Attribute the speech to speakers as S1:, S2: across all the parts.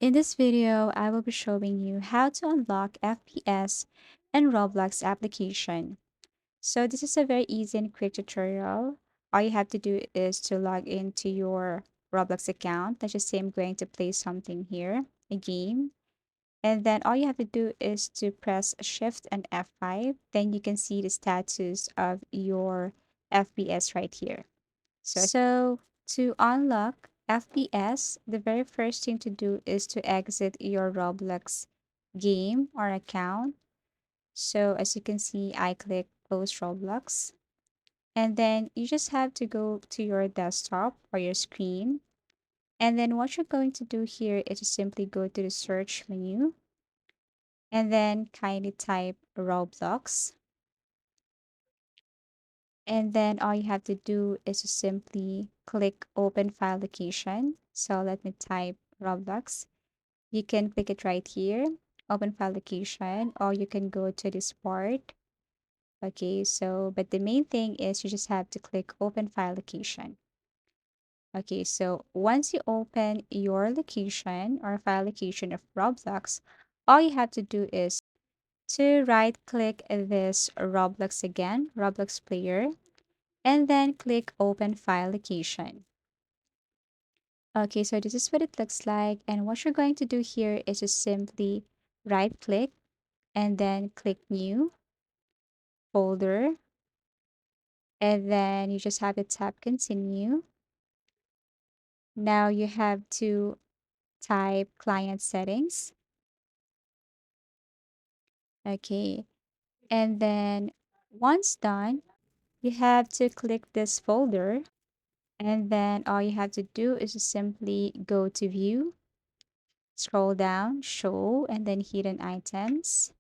S1: In this video, I will be showing you how to unlock FPS and Roblox application. So this is a very easy and quick tutorial. All you have to do is to log into your Roblox account. Let's just say I'm going to play something here, a game. And then all you have to do is to press Shift and F5. Then you can see the status of your FPS right here. So to unlock FPS, the very first thing to do is to exit your Roblox game or account. So as you can see, I click close Roblox. And then you just have to go to your desktop or your screen. And then what you're going to do here is to simply go to the search menu and then kindly type Roblox. And then all you have to do is to simply click open file location. So let me type Roblox. You can click it right here, open file location, or you can go to this part. Okay, so but the main thing is you just have to click open file location. Okay, so once you open your location or file location of Roblox, all you have to do is to right click this Roblox again, Roblox player, and then click open file location. Okay, so this is what it looks like. And what you're going to do here is just simply right click and then click new folder. And then you just have to tap continue. Now you have to type client settings. Okay. And then once done, you have to click this folder. And then all you have to do is just simply go to view, scroll down, show, and then hidden items.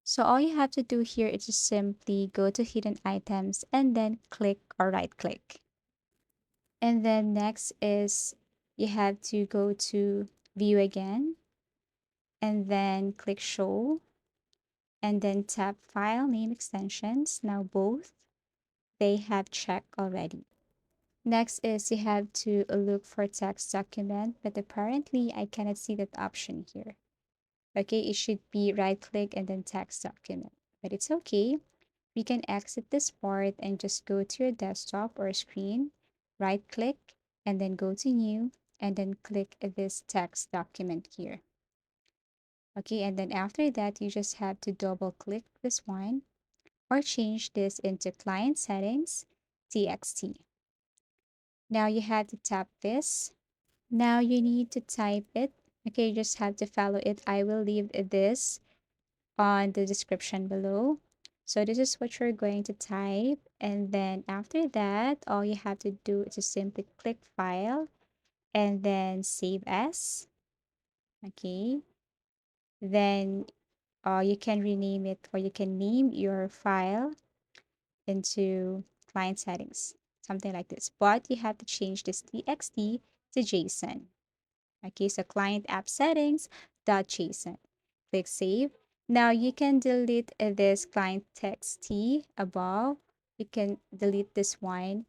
S1: So all you have to do here is just simply go to hidden items and then click or right click. And then next is you have to go to view again and then click show and then tap file name extensions. Now both they have checked already. Next is you have to look for text document, but apparently I cannot see that option here. Okay, it should be right click and then text document, but it's okay. We can exit this part and just go to your desktop or screen, right click, and then go to new, and then click this text document here. Okay, and then after that, you just have to double click this one or change this into client settings, txt. Now you have to tap this. Now you need to type it. Okay, you just have to follow it. I will leave this on the description below. So this is what you're going to type. And then after that, all you have to do is to simply click file and then save as. Okay. Then you can rename it or you can name your file into client settings, something like this. But you have to change this txt to JSON. Okay, so client app settings dot JSON. Click save. Now you can delete this client txt above. You can delete this one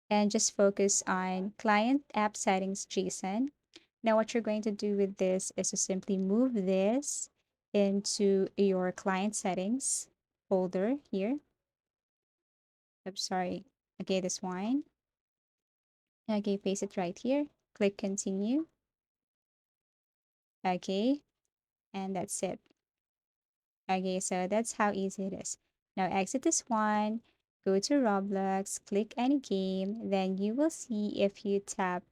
S1: and just focus on client app settings JSON. Now what you're going to do with this is to simply move this into your client settings folder here. I'm sorry. Okay, this one. Okay, paste it right here. Click continue. Okay, and that's it. Okay, so that's how easy it is. Now exit this one, go to Roblox, click any game, then you will see if you tap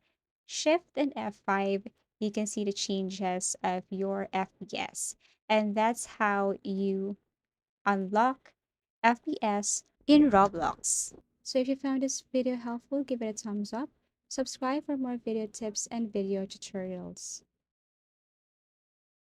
S1: Shift and F5, you can see the changes of your FPS. And that's how you unlock FPS in Roblox. So if you found this video helpful, give it a thumbs up. Subscribe for more video tips and video tutorials.